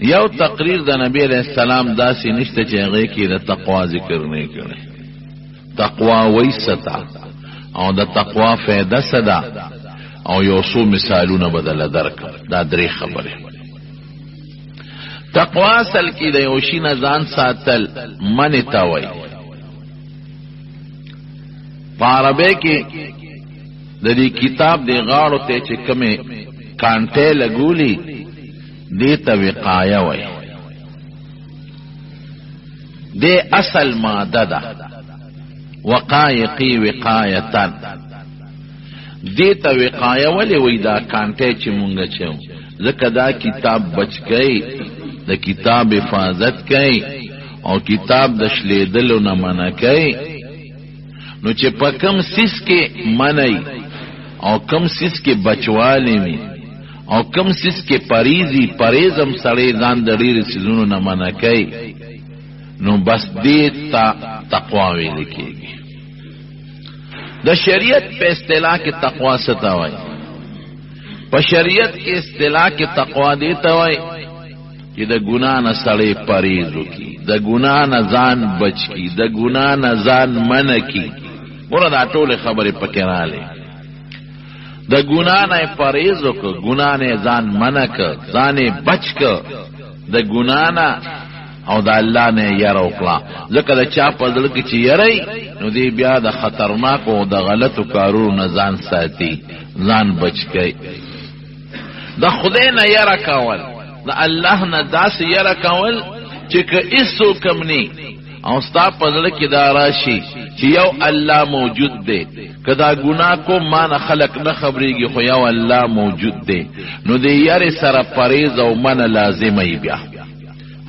یو تقریر د نبی علیہ السلام داسې نشته چې هغه کې د تقوا ذکر نه کړي. تقوا ویستا او د تقوا فائدہ صدا او یو څو مثالونه بدل درک. دا درې خبره. تقوا اصل کې د یو شي نه ځان ساتل من ته وایي. په عربی کې د دې کتاب د غاړو ته چې کومه کانټه لګولي دیتا وقایه وی. دی اصل ماده ده وقایقی وقایتن. دیتا وقایه ولی وی دا کانٹه چی مونگا چیو ذکر دا کتاب بچ گئی، دا کتاب حفاظت گئی او کتاب د شلیدلو نمانا گئی. نو چی پا کم سیس کے منی او کم سیس کے بچوالی می او کم سیس کې پریزی پریزم سړی ځان د ډېرې څیزونو نه منع کوي، نو بس دې ته تقوا ویل کېږي. د شریعت په اصطلاح کې تقوا څه ته وایي؟ په شریعت کې اصطلاح کې تقوا دې ته وایي چې د ګناه نه سړی پریز وکړي، د ګناه نه ځان بچ کړي، د ګناه نه ځان منع کړي. ګوره دا ټولې خبرې پکې راغلې. د ګناه نه پرهیز وکړه، ګناه نه ځان منع کړه، ځان بچ کړه د ګناه نه او د الله نه یره وکړه. ځکه د چا په زړه کې چې یری نو دی بیا د خطرناکو او د غلطو کارونو نه ځان ساتي، ځان بچ کوي. د خدای نه یره کول، د الله نه داسې یره کول چې که هیڅوک هم نه او ستا په زړه کې دا راشي چې یو الله موجود دی، که دا ګناه کوم ما نه خلق نه خبرېږي خو یو الله موجود دی، نو د یارې سره پرهیز او منع لازمه بیا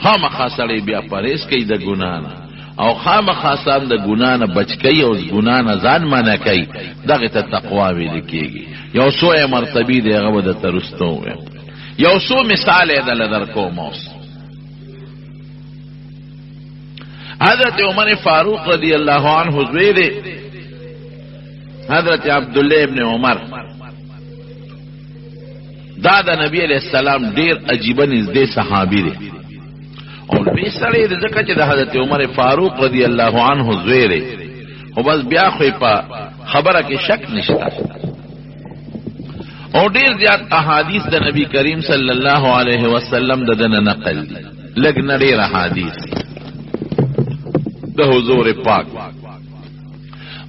خامخا سړی بیا پرهیز کوي د ګناه نه او خامخا سان د ګناه نه بچ کوي او ګناه نه ځان منع کوي. دغه ته تقوا ویل کېږي. یو څو مرتبې دی هغه به درته رسته ووایم. یو څو مثال یې دله درکوم. اوس حضرت عمر فاروق رضی اللہ عنہ زوی دے حضرت عبداللہ ابن عمر. دا دا نبی علیہ السلام دیر عجیبا نزدے صحابی دے اور بیسڑے دے ذکر چے دا حضرت عمر فاروق رضی اللہ عنہ زوی دے و بس بیا خوی پا خبرہ کے شک نشتا. اور دیر زیاد احادیث دا نبی کریم صلی اللہ علیہ وسلم دا دن نقل دی لگ نڑیر احادیث د حضور پاک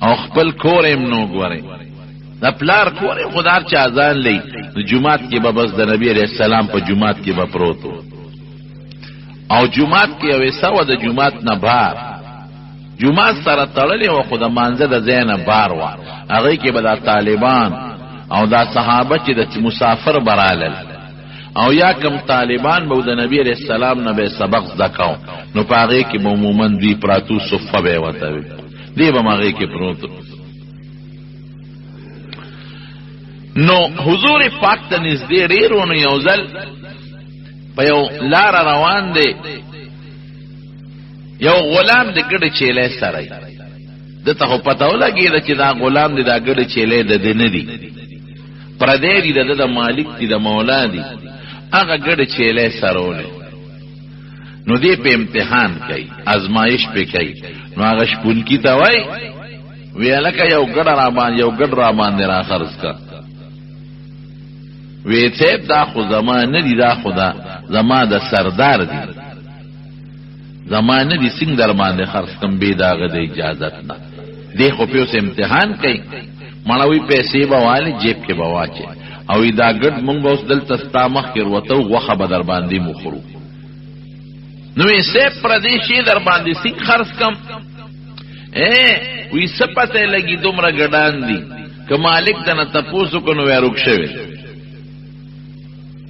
او خپل کور هم نو ګوري. د پلار کور خدار چا ځان لې جمعات کې به بس د نبی علیہ السلام په جمعات کې به پروتو او جمعات کې اوې سو د جمعات نه بار جمعات سره تړلې او خدای مانزه د زینب بار و هغه کې به د طالبان او دا صحابه چې د مسافر برالل او یا کم طالبان به د نبی علیہ السلام نه به سبق زکاو نو پاغه کې عموما دی پراتو صفه به وته دی به ماغه کې پروت. نو حضور پاک ته نږدې ډیرونو یو ځل په یو لار روان دی، یو غلام د ګډ چیلې سره دته خو پته ولګی چې دا غلام دی دا ګډ چیلې د دینه دی پردې دی د مالک دی د مولا دی هغه ګډ چیلې سرونه. نو دې په امتحان کوي، ازمایش په کوي. نو هغه شپون کی ته وای ویلکه یو ګډ را باندې یو ګډ را باندې را خرڅ کا. وی ته دا خو زمانه دی، دا خدا زما د سردار دی، زمانه دی څنګه در باندې خرڅ کم به داغه د اجازه نه دی. خو په اوس امتحان کوي مړوي پیسې به والی جیب کې به واچي او دا ګډ مونږ اوس دلته ستا مخ کې وروته غوښه به در باندې مخورو. نو یې سه پردیشي در باندې سیک خرڅ کم وی سپته لګي دومره ګډان دي که مالک دنه تپوسو کو نو ورک شوی.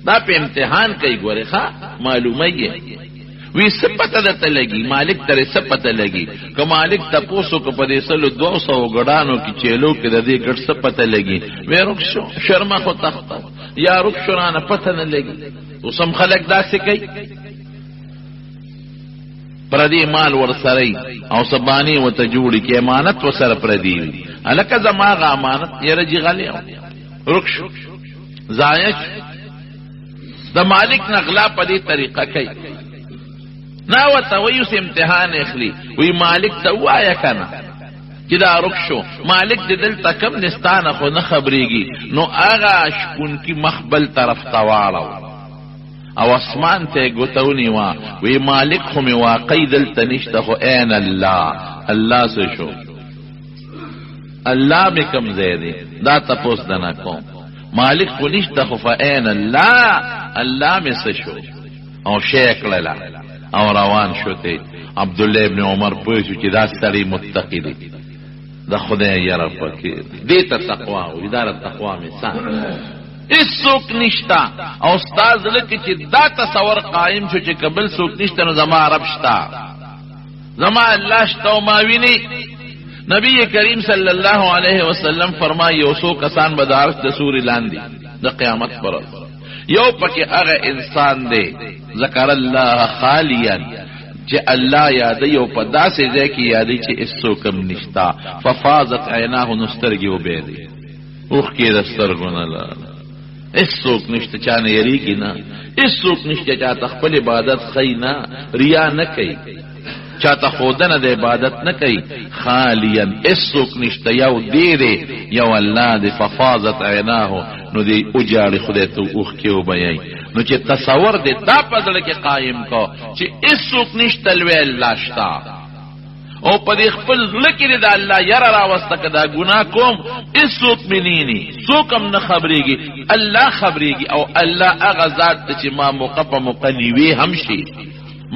دا په امتحان کوي ګوره ښا معلومه یې وی سپته دته لګي مالک ترې سپته لګي که مالک تپوسو کو په دې سلو 200 ګډانو کې چېلو کې د دې ګډ سپته لګي ورک شو شرما خو تخت یا رک شرانه پته نه لګي. وسم خلک داسې کوي پردی مال ورسره او سبانی وته جوړی کې امانت وسره پردی الکه زماغه امانت یې رجی غلی رک شو ضایع. د مالک نغلا په دې طریقه کوي نا ورته وایي اوس امتحان اخلي وی مالک ته ووایه کنه چې دا رک شو مالک د دلته کم نستانه خو نه خبرېږي نو هغه شپونکي مخ بل طرف ته واړو او اسمان ته ګوته ونیوه وی مالک خو مې واقعي دلته نشته خو این الله څه شو الله مې کوم ځای دی دا تپوس دنه کوم مالک خو نشته خو فین الله مې څه شو او شی کړله او روان شو ته عبدالله ابن عمر پوه شو چې دا سړی متقي دی د خدای یره پکې دې ته تقوا او اداره تقوا مثال هیڅوک نشتا او استاد لکه چې دا تصور قائم شو چې قبل څوک نشته نو زما رب شتا زما الله شتا او ما ویني نبی کریم صلی الله علیه وسلم فرمایي یو څو کسان به د عرش د سوري لاندې د قیامت پر یو پکې هغه انسان دی ذکر الله خالیا چې الله یادوي او په داسې ځای کې یادوي چې هیڅوک هم نشتا ففاضت عیناه نو سترګې وبهېدې اوښکې د سترګو نه لاړه هیڅوک نشته چا نه یریږي نه هیڅوک نشته چا ته خپل عبادت ښیي نه ریا نه کوي چا ته ښودنه د عبادت نه کوي خالیا هیڅوک نشته یو دی دی یو الله دی ففاضت عیناه نو دی اجاړي خدای ته اوښکې وبهیي نو چې تصور دی دا په زړه کې قایم کو چې هیڅوک نشته لوی الله شته او په دې خپل زړه کې د الله یره راوسته که دا ګناه کوم هیڅوک مې نیني څوک هم نه خبرېږي الله خبرېږي او الله هغه ذات ته چې ما موقع په موقع نیوې هم شي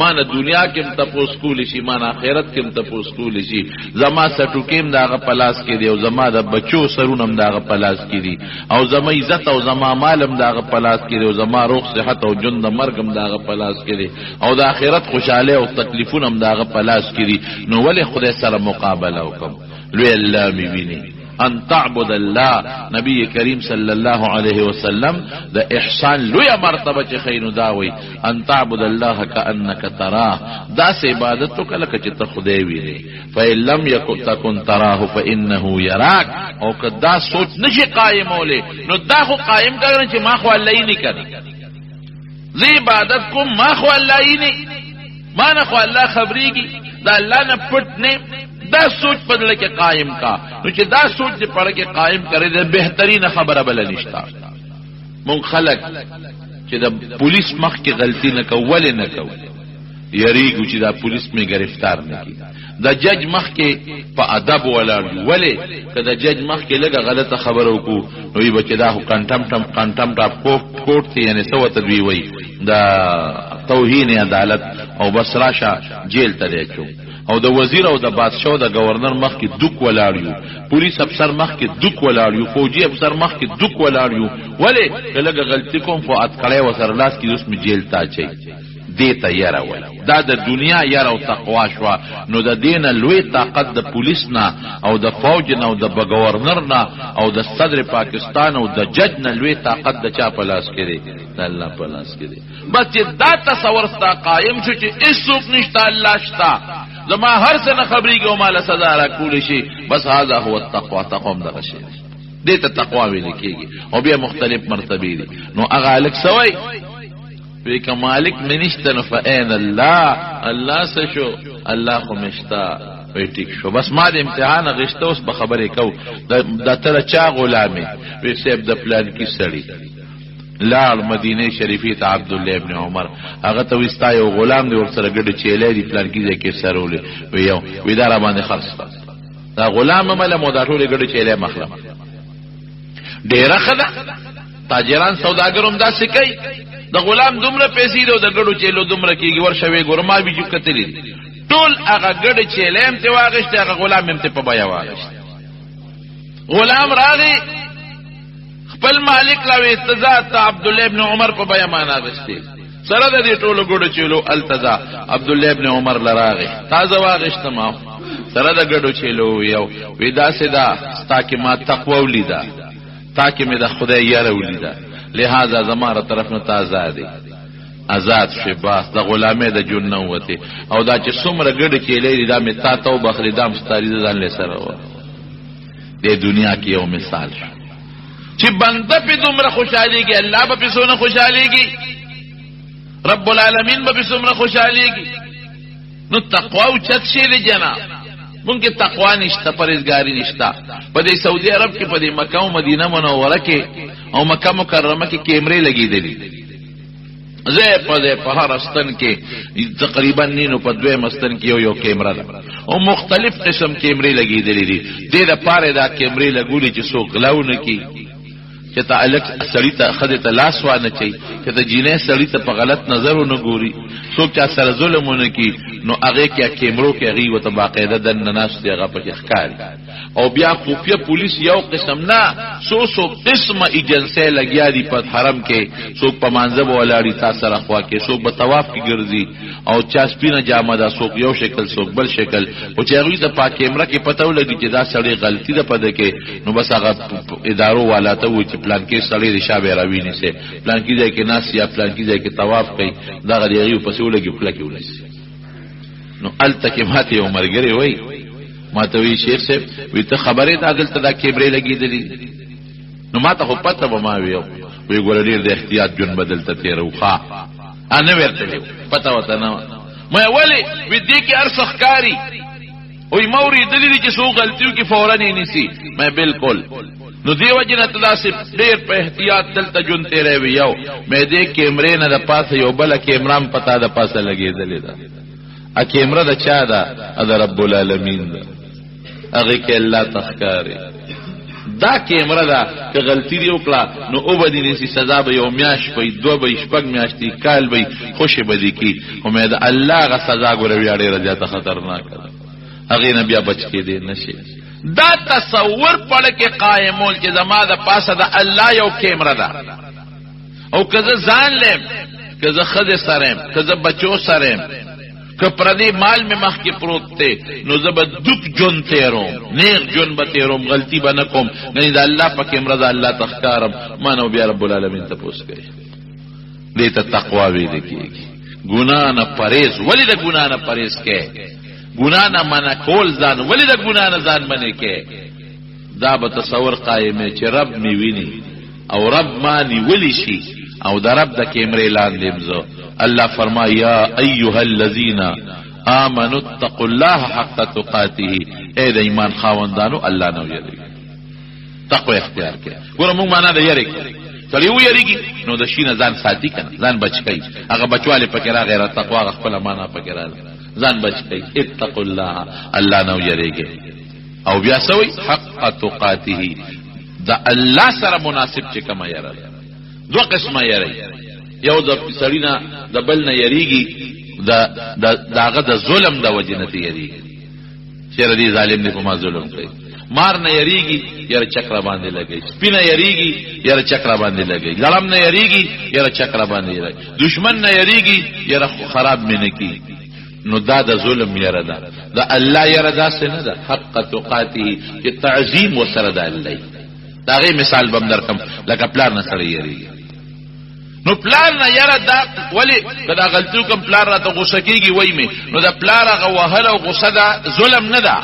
ما نه دنیا کې هم تپوس کولی شي ما نه آخرت کې هم تپوس کولی شي زما سټوکې هم د هغه په لاس کې دی او زما د بچو سرونه هم د هغه په لاس کې دي او زما عزت او زما مال هم د هغه په لاس کې دی او زما روغ صحت او ژوند د مرګ هم د هغه په لاس کې دی او د آخرت خوشحالۍ او تکلیفونه هم د هغه په لاس کې دي نو ولې خدای سره مقابله وکړم لوی الله مې ویني ان تعبد الله نبی کریم صلی الله علیه وسلم د احسان لوی مرتبه چې خینو داوي ان تعبد الله کانک تراه دا سه عبادت تو کله چې ته خدای ویني فإن لم تكن تراه فإنه يراك او کدا سوچ نشي قائموله نو دا خو قائم کړي چې ما خو الله نه کوي زی عبادت کوم ما خو الله نه ما نه خو الله خبريږي دا الله نه پټ نه دا سوچ بدل کے قائم کا نو چې دا سوچ دې پړ کې قائم کرے دې بهترین خبره بل نشتا مون خلق چې دا پولیس مخ کې غلطی نه کول نه کو یریګو چې دا پولیس می گرفتار نه کی دا جج مخ کې په ادب ولاړ ولی کدا جج مخ کې لګه غلطه خبره وکړو نو یې بچی دا کانټم ټاپ کوټ ته یعنی سو تدوی وای دا توهین عدالت او بس راشه جیل ته راچو او د وزیر او د بادشاہ د گورنر مخ کې دوک ولاړیو پولیس افسر مخ کې دوک ولاړیو فوجي افسر مخ کې دوک ولاړیو ولی کله غلطی کوم فؤاد کړه وسر لاس کې اوس می جیل تا چي دیتا یرا ول دا د دنیا یرا او تقوا شوا نو د دین لوی طاقت د پولیس نه او د فوج نه او د گورنر نه او د صدر پاکستان او د جج نه لوی طاقت د چا پلاس کړي د الله پلاس کړي بس چې دا تصور ستا قائم شو چې هیڅوک نشته الله شتا زما هر څه نه خبرېږي او مال سزا را کولی شي بس هذا هو التقوا تقوم دغه شی دې ته تقوا ویل کېږي او بیا مختلف مرتبه دي نو هغه الک سوی وی که مالک منشته نو فاین الله سشو الله خو مشتا وی ټیک شو بس ما د امتحان غشته اوس به خبرې کو د تر چا غلامي وی سیب د پلان کی سړی لال مدینه شریفی ته عبد الله ابن عمر هغه ته وستا یو غلام دی ورسره ګډ چیلې دی پلان کیږي کې سرولې ویو ویدار باندې خرڅ دا غلام مله مو دا ټول ګډ چیلې مخله ډیره خدا تاجران سوداګروم دا سکی د غلام دومره پیسې دی او د ګډو چیلو دومره کیږي ورشوي ګورما بيجو کتلی ټول هغه ګډ چیلې هم ته واغشته هغه غلام هم ته په بیا واغشته غلام راغی خپل مالک لا استزاء ته عبد الله ابن عمر په بیا معنا غشته سره د دې ټولو ګډو چیلو التزا عبد الله ابن عمر لراغه تازه واغشته ما سره د ګډو چیلو یو ودا سدا تاکي ما تقوا ولیدا تاکي مې د خدای یاره ولیدا لہذا زماره طرف نه آزادې آزاد شي باس د غلامه د جون نه وته او دا چې څومره ګډ چیلې دا مې تا ته بخری دام ستاري ځان له سره و د دنیا کې یو مثال چې بنده په دومره خوشاليږي الله په سونه خوشاليږي رب العالمین به څومره خوشاليږي. نو تقوا او چت شي دی جناب، مونږه تقوا نشته، پرهیزګاری نشته. په دې سعودي عرب کې، په دې مکه او مدینه منوره کې او مکه مکرمه کې کیمرې لګېدلې. زه په هر استن کې تقریبا نینو په دوه مستن کې یو کیمرا ده او مختلف قسم کیمرې لګېدلې دي. دې د پاره دا کیمرې لګولې چې څوک غلاو نه کی، چې ته الک سړی ته خدای ته لاس وانه چي، چې ته جینې سړی ته په غلط نظر ونه ګوري، څوک چې سره ظلم ونه کی، نو هغه کې کیمرو کې هغه وته باقاعده د ناس دی هغه په ښکار. او بیا خفیه پولیس یو قسم نه، سو قسمه ایجنسی لګیا دي په حرم کې، څوک په مانځب ولاړی تاسو سره خوا کې، څوک په طواف کې ګرځي او چا سپینه جامه ده، څوک یو شکل څوک بل شکل، او چې هغه د پاک کیمرا کې پته ولګي چې دا سړی غلطی ده پده کې، نو بس هغه ادارو والا ته و چې پلان کې سړی د شابه راوي نه سي، پلان کې ځای کې ناس یا پلان کې ځای کې طواف کوي، دا غریغي په سولګي خپل کې ولسی. نو التکه ماته عمرګری وای ماته وی شیخ صاحب وی ته خبره ده دلته دا کیمرې لګېدلې. نو ماته خو پته به ما وی ګور ډیر د احتیاط جون بدلته تیروخه انا ورته پته وته نه مې ولی وی دې کې ارسخکاری وی موري دلیل چې سو غلطیو کې فورا نه نسی. مې بالکل نو دیو جن تلاسب ډیر په احتیاط دلته جون تیرې وی یو مې دې کیمرې نه د پاسه یو بل کیمرام پتا د پاسه لګېدلې ده. ا کیمرا د چا ده؟ ا رب العالمین ده، هغه کې الله تخکاری. دا کیمرا ده که غلطی دی وکړه نو او بدی نسی سزا به یو میاش پي، دو به شپږ میاشتې، کال به خوشي بدی کی. امید الله غ سزا ګوروي اړه رضا خطرناک ده، هغه نه بیا بچ کې دی نشي. دا تصور پړ کې قائمول چې زما د پاسه د الله یو کیمرا ده، او کزه ځان لم، کزه خد سرم، کزه بچو سرم، که پردی مال میں مخ کی پروت تے نو زب دک جن تیروم، نیغ جن بتیروم، غلطی بنکوم، یعنی دا اللہ پا کیمرا دا اللہ تخکارم. مانو بیا رب العالمین تپوس گئے دیتا تقوی ویدے کی گناہ نا پریز. ولی دا گناہ نا پریز کے گناہ نا منا کول زان، ولی دا گناہ نا زان منے کے دا بتصور قائمے چه رب میوینی او رب مانی ولی شی او دا رب دا کیمرے لاندیم زو. اللہ فرمایا یا ایها الذین آمنوا اتقوا الله حق تقاته، اے د ایمان خاوندانو الله نو یری تقوی اختیار کړه. ګوره موږ معنا د یری سړی و یریږي نو د شینه ځان ساتي کنه، ځان بچ کړي، هغه بچواله پکې را غیر تقوا خپل معنا پکې را ځان بچ کړي. اتقوا الله، الله نو یریږي. او بیا سوی حق تقاته، د الله سره مناسب چې کما یره. دو قسمه یری، یو د سړینا د بل نه یریږي داغه د ظلم د وجنه یریږي، چیرې دی ظالم نه په ما ظلم کوي. مار نه یریږي یره چکر باندې لګي، سپینه یریږي یره چکر باندې لګي، لړم نه یریږي یره چکر باندې لګي، دشمن نه یریږي یره خراب مینه کی. نو دا د ظلم یره ده، د الله یره ده څنګه ده؟ حق تقاته، چې تعظیم وسره ده الله. دا غي مثال بم درکم، لکه پلار نه سره یریږي. نو پلار نه یره دا ولی دا غلطیو کوم پلار را ته غوسه کیږي وای می، نو دا پلار هغه وهله او غوسه ده ظلم نه ده.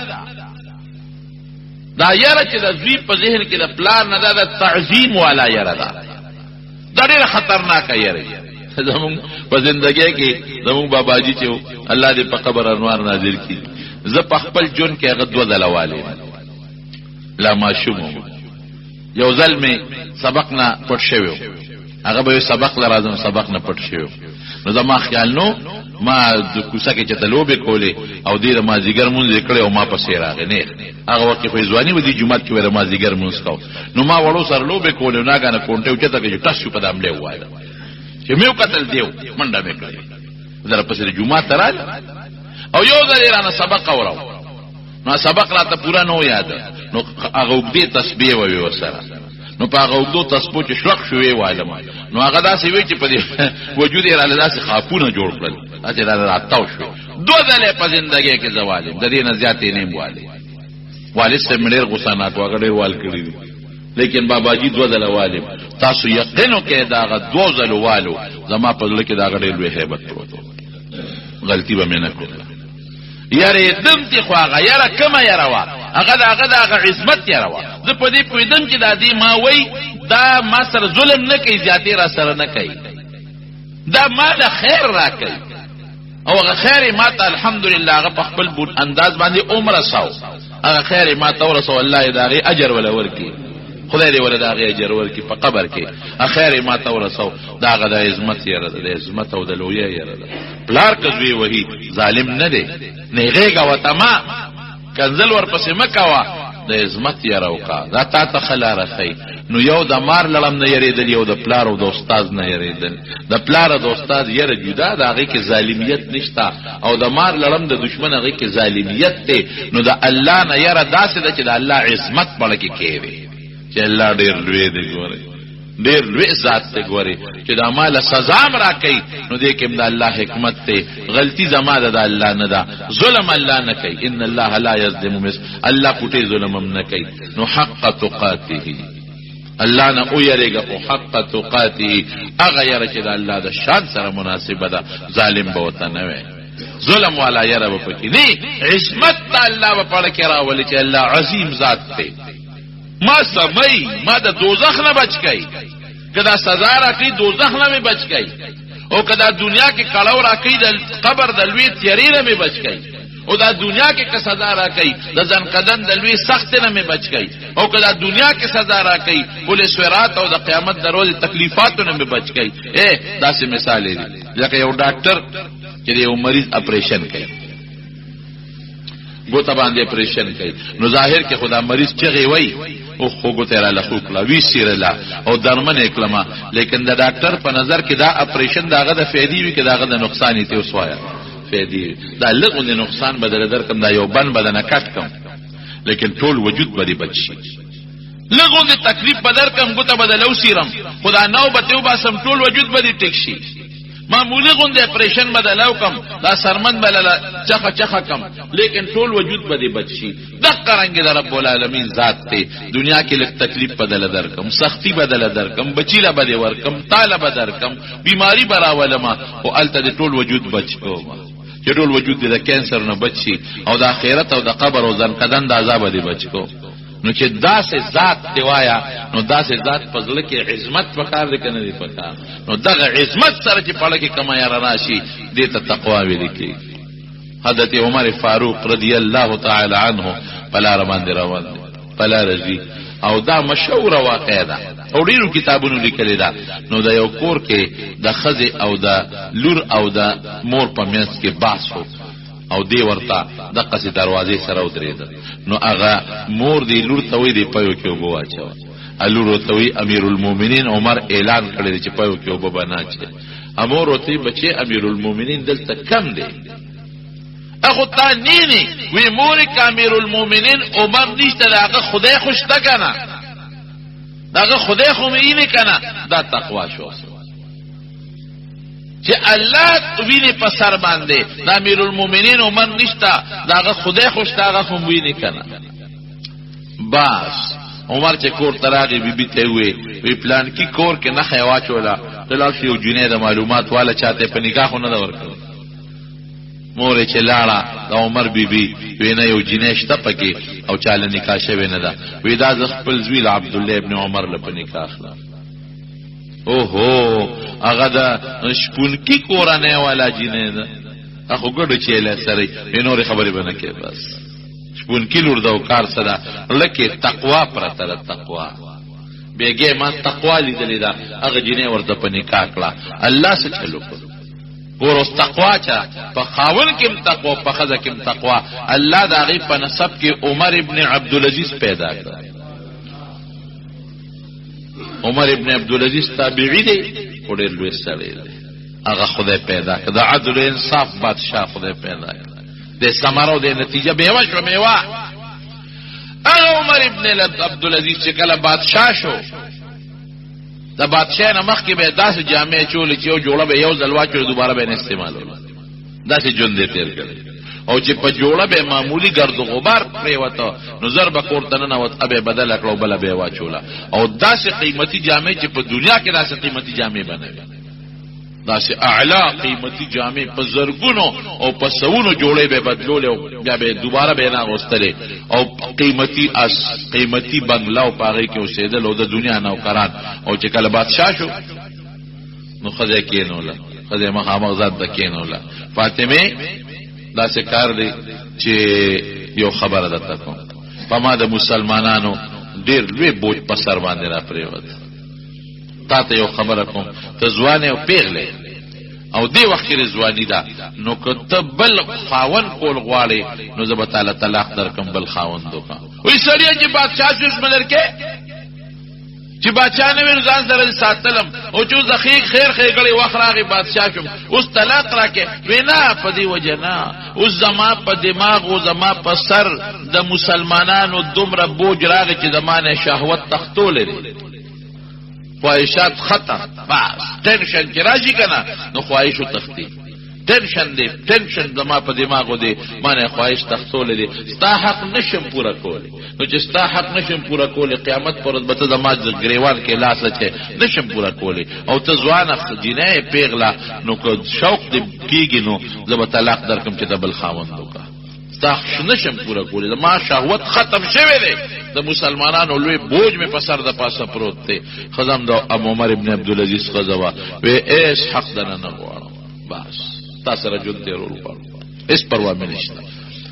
دا یره چې د زوی په ذهن کې د پلار نه ده، د تعظیم والا یره ده. دا ډیره خطرناکه یره. زمون په زندګۍ کې زمون باباجی چې الله دې په قبر انوار نازل کړي، زه په خپل جون کې هغه دوه دلواله لا ماشوم یو ځل می سبق نه پټ شوی، هغه به سبق لرازم سبق نه پټ شوی. نو زما خیال نو ما د کوڅه کې چتلوبه کولې او دې ما زیګر مونږ کړې او ما پسې راغې نه. هغه وخت په ځواني ودی جمعه کې ور ما زیګر مونږ کاو، نو ما وړو سره لوبه کولې، نه غانه کونټه او چته کې ټاسو په دامله وای چې میو قتل دیو منډه وکړې. زره پسې جمعه ترال او یو ځل رانه سبق اورو، نو سبق راته پورا نو یاد، نو هغه وګدي تسبیح وې وسره، نو په هغه وګدو تسبیح چې شلق شوې وایلم، نو هغه داسې وی چې په دې وجود یې را لداسې خاپونه جوړ کړل، اته را راتاو شو. دو ځله په ژوندۍ کې زوالم د دې نه زیاتې نه واله والد سے مړ غصه نه کوه غړې وال کړی، لیکن بابا جی دو ځله والم. تاسو یقینو کې داغه دو ځله والو زما په لکه کې دا غړې لوی hebat پروت، غلطی به نه کوله. یاره دم تی خو هغه یاره کما یاره وا هغه داغه عظمت یاره وا. زه په دې پویدم چې د دې ما وای دا ما سره ظلم نه کوي، زیاتې را سره نه کوي. دا ما د خیر راکړي او هغه خیر ما ته الحمدلله هغه په خپل بون انداز باندې عمر ساو هغه خیر ما ته ورسو الله دې هغه اجر ولا ورکي خدای دې ولا د هغه اجر ورکي په قبر کې اخر ما ته ورسو دا هغه د عظمت یره د عظمت او د لوی یره پلار کزوی وਹੀ ظالم نه دی نه غېګا وتما کنزل ورپسې مکوا د عظمت یره وکا دا تا ته خلارخی نو یو د مار لړم نه یریدل یو د پلار او د استاد نه یریدل د پلار او د استاد یره جدا د هغه کې ظالمیت نشتا او د مار لړم د دشمن هغه کې ظالمیت ته نو د الله نه یره داسې د چې د الله عظمت پړ کې کوي چې الله ډېر لوی دی ګوره ډېر لوی ذات ته ګوره چې د اعمال سزا را کوي نو دې کې د الله حکمت ته غلطي زما د الله نه ده ظلم الله نه کوي ان الله لا یظلم الله پټي ظلم هم نه کوي نو حق تقاته الله نه او یریګه او حق تقاته هغه یره چې د الله د شان سره مناسبه ده ظالم به وته نه وي ظلم والا یره به پکې نه عصمت الله په پړ کې راولي چې الله عظیم ذات دی ما سمي ما د دوزخ نه بچ کای کدا سزا راکې دوزخ نه بچ کای او کدا دنیا کې کړهو راکې د قبر د لوی تیری نه بچ کای او دا دنیا کې که سزا راکې د ځن قدم د لوی سخت نه بچ کای او کدا دنیا کې سزا راکې ول سورات او د قیامت د ورځې تکلیفاتو نه بچ کای داسې مثال دی لکه یو ډاکټر چې یو مریض اپریشن کوي ګوته باندې اپریشن کوي نو ظاهر کې خدا مریض چغي وای او خو ګوته را لخوک لا وی سیرلا او درمن اکلمه لیکن د ډاکټر په نظر کې دا اپریشن داغه د فائدې وی کې داغه د نقصان ته وسوایا فائدې دا لږ د نقصان بدل درکم دا یو بن بدن کټ کم لیکن ټول وجود باندې بچي لږ د تکلیف بدل کم ګوته بدلو سیرم خدا نو بته وباسم ټول وجود باندې ټیک شي معمولی غوند اپریشن بدلاو کم دا سرمن بللا چخه کم لیکن ټول وجود بده بچي د قرانګ د رب العالمین ذات ته دنیا کې لک تکلیف بدل درکم سختی بدل درکم بچیلا بده ورکم طالب درکم بیماری براولما او الته د ټول وجود بچو چې ټول وجود د کینسر نه بچي او د آخرت او د قبر او ځن قدم د عذاب دی بچو نو چې داسې ذات دی وایا نو داسې ذات په ځل کې عظمت پکار دی کنه دی پکار نو دغه عظمت سره چې پړه کې کما یا راشي دې ته تقوا ویل کی حضرت عمر فاروق رضی الله تعالی عنہ بلا روان دی روان بلا رضی او دا مشهور واقعه ده او ډیرو کتابونو لیکل ده نو دا یو کور کې د خزه او د لور او د مور په منځ کې بحث وو او دی ورته د قصې دروازې سره ودرېد نو هغه مور دی لور ته وی دی پيو کې وبو واچو لور ته وی امیر المؤمنین عمر اعلان کړی چې پيو کې وبو بناچه امور ته بچي امیر المؤمنین دلته کم دی اخو تا نینی وی مور ک امیر المؤمنین عمر نشته داغه خدای خوشته کنه داغه خدای خو مې نه کنه دا تقوا شو چې الله ویني په سر باندې د امیر المؤمنین عمر نشتا داغه خدای خوشتاغه هم ویني کنه بس عمر چې کور تراغي بیبي ته وی پلان کی کور کې نه خوا چولا دلته یو جنې د معلومات والا چاته په نگاه نه ورکړ مور چې لاړه د عمر بیبي وینه یو جنې شته پکې او چاله نکاح شوی نه ده وی دا ز خپل زویل عبد الله ابن عمر له په نکاح اخلا اوهو هغه دا شپونکی کورانه والا جنې ده اخو ګډ چیله سره نور خبرې بنه کې بس شپونکی لور دا کار سره لکه تقوا پرته تقوا بیګه ما تقوا لیدلې دا هغه جنې ورته په نکاح کړه الله څه چلو ور اوس تقوا چا په خاون کې تقوا په خزه کې تقوا الله دا غي په نسب کې عمر ابن عبد العزيز پیدا کړ عمر ابن عبد العزيز تابعی دی وړل لوی سره دی هغه خدای پیدا کړ د عدل انصاف بادشاہ خدای پیدا کړ د ثمرو د نتیجه به وشو میوا هغه عمر ابن عبد العزيز چې کله بادشاہ شو د بادشاہ نه مخکې به داسې جامع چول چې یو جوړه به یو ځل واچو دوباره به نه استعمالول داسې جون دې تیر کړ او چې په جوړه به معمولی گرد و غبار پرې وته نو ضرب کوړتنه نو ابه بدل کړو بل به واچولا او داسې قیمتي جامع چې په دنیا کې داسې قیمتي جامع بنوي داسې اعلی قیمتي جامع په زرګونو او په سونو جوړې به بدلول او بیا به دوباره به نه غوستلې او قیمتي بنگلا او پاره کې اوسېدل او د دنیا نوکران او چې کله بادشاہ شو نو خدای کې نو خدای مخامخ ذات د کینولا فاطمه دا څه کار دی چې یو خبره ده کوم په ما د مسلمانانو ډیر لوی بوج په سر باندې را پریوت تا ته یو خبره کوم ته ځوان او پیغله او دی وخت کې ځواني ده نو کته بل خاون کول غواړي نو زه به تعالی طلاق درکم بل خاون دوکا وې سړی چې بادشاہ جوش ملر کې چې بادشاہ نه ورځان سره ساتلم او چې زخیق خیر خېګړي وخراغي بادشاہ شم اوس طلاق راکې وینا په دی وجنا اوس زما په دماغ او زما په سر د مسلمانانو دومره بوج راغی چې زمانه شهوت تختو لري خواهشات ختم بس ټینشن چې راځي کنه نو خواهش او تختی ټینشن دی ټینشن زما په دماغو دی مانه خواهش تختو لري ستا حق نشم پورا کولی نو چې ستا حق نشم پورا کولی قیامت پر ورځ به ته زما غریوان کې لاس اچي نشم پورا کولی او ته ځوانه جنې پیغلا نو کو شوق دې کیږي نو زما طلاق درکم چې دبل خاوند وکا ستا نشم پورا کولی زما شهوت ختم شوه دی د مسلمانانو لوی بوج می پسر د پاسه پروت دی خزم د ابو عمر ابن عبدالعزیز خزوا و ایس حق دنه نه غواړم بس تاسو رجل ته ورول پړ اس پروا مې نشته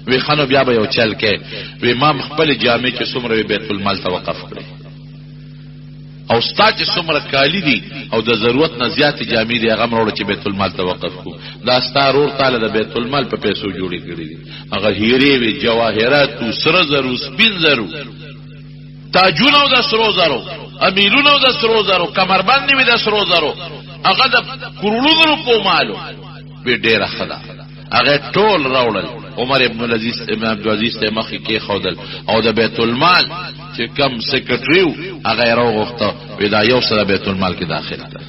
وی خانو بیا به یو چل کې وی امام خپل جامع چې څومره بیت المال توقف کړي او ستا چې څومره کالی دي او د ضرورت نه زیات جامع دي هغه مروړه چې بیت المال توقف کو دا ستا رور تعالی د بیت المال په پیسو جوړی کړی دي هغه هیره وی جواهرات او سره زرو سپین زرو تاجونو د سرو زرو امیرونو د سرو زرو کمربند می د سرو زرو هغه د کروڑونو روپو مالو به ډیره خدا هغه ټول راوړل عمر ابن عبدالعزیز ته مخې کې خودل او د بیت المال چې کم سیکریټریو هغه راوغخته ودا یو سره بیت المال کې داخل کړ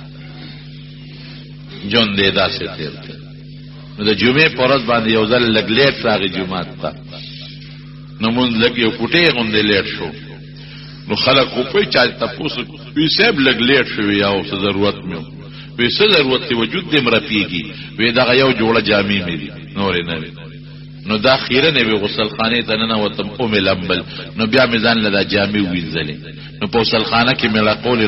جون دې داسې تیر نو د جمعې پرځ باندې یو ځل لګلیټ راغی جمعه ته نو مونږ لګ یو کوټه غوندې لیټ شو نو خلک خو په چا تاسو وی سیب لګلیټ شو یا څه ضرورت مې وی څه ضرورت دی وجود دې مرپیږي وی دا یو جوړه جامې مې دي نورې نه نو دا خیره نه وی غسل خانه ته نه وتم او ملمبل نو بیا میزان لدا جامې وینځلې نو په غسل خانه کې مې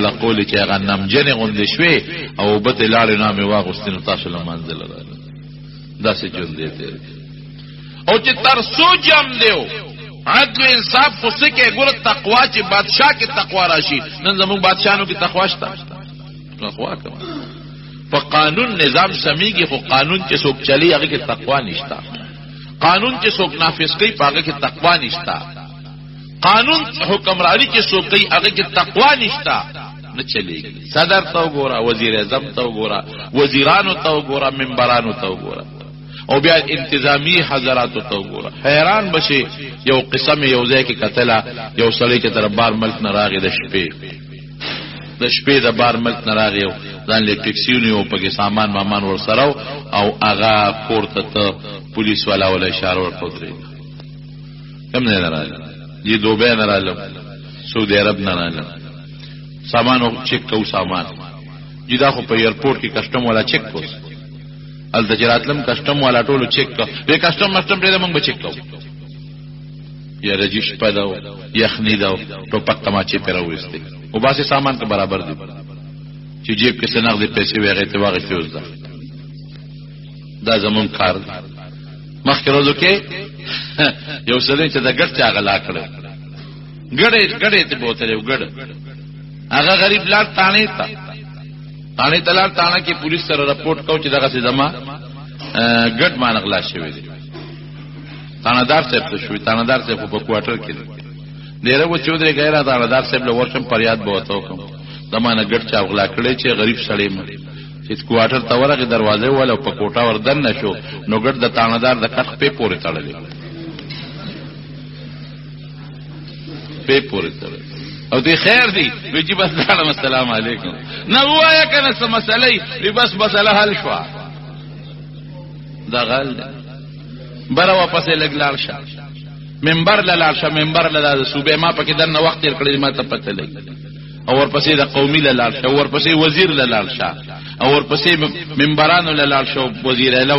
لقول چې هغه نمجن غوندې شوي او بته لاړ نه مې واغستنه تاسو له منځل راځي دا څه جون دی او چې تر سو جام دیو عدل و انصاف خو څه کې ګوره تقوا چې بادشاہ کې تقوا راشي نن زموږ بادشاہانو کې تقوا شته تقوا کوي په قانون نظام سميږي خو قانون چې څوک چلی هغه کې تقوا نشته قانون چې څوک نافذ کوي هغه کې تقوا نشته قانون حکمرانی چې څوک کوي هغه کې تقوا نشته نه چلیږي صدر ته وګوره وزیر اعظم ته وګوره وزیرانو ته وګوره منبرانو ته وګوره او بیا انتظامی حضراتو ته وګوره حیران بشي یو قسم یو ځای کې قتل یو سړی چې تر بار ملک نه راغی د شپې د بار ملک نه راغی ځان له ټیکسیونی او پکې سامان مامان ور سره او هغه کوړه ته پولیس والا ولا اشاره ورکړه کوم نه راځي دې دوبه نه راځم سعودي عرب نه راځم سامانو چیک کو سامان جدا خو په ایرپورټ کې کسٹم والا چیک کو ال تجارتلم کسٹم والا ټولو چیک کو به کسٹم پرې موږ به چیک کو یا رجیش پداو یخنی داو ټوپک تماچې پر وېسته او باسي سامان کا برابر دي چې جیب کې سنغ دي پیسې وغیرہ ته واغښتي وځه دا زمون کار مخکې روزو کې یو سړی چې د ګټ چا غلا کړ ګړې ته بوتل یو ګړ هغه غریب لار تانه تلار تانه کې پولیس سره رپورټ کو چې دغه سزما ګډ مان غلا شوی دی تانهدار صاحب ته شوی تانهدار صاحب په کوارټر کې ډیره و چودري غیره تانهدار صاحب له ورشم فریاد بوته کوم دمانه ګډ چا غلا کړی چې غریب سړی مړ چې کوارټر ته ورغه دروازه ولا په کوټه وردن نشو نو ګډ د تانهدار د کټ په پورې تړلې په پورې تړلې او دی خیر دی ویجی بس دارم السلام علیکم نو وایا کنه څه مسئله وی بس مسئله حل شو دا غل بره واپس لګلار شه منبر لار شه منبر لدا صوبې ما پکې دنه وخت تیر کړی ما ته پته لګي او ورپسې د قومي لار شه او ورپسې وزیر لار شه او ورپسې منبرانو لار شه وزیر اعلی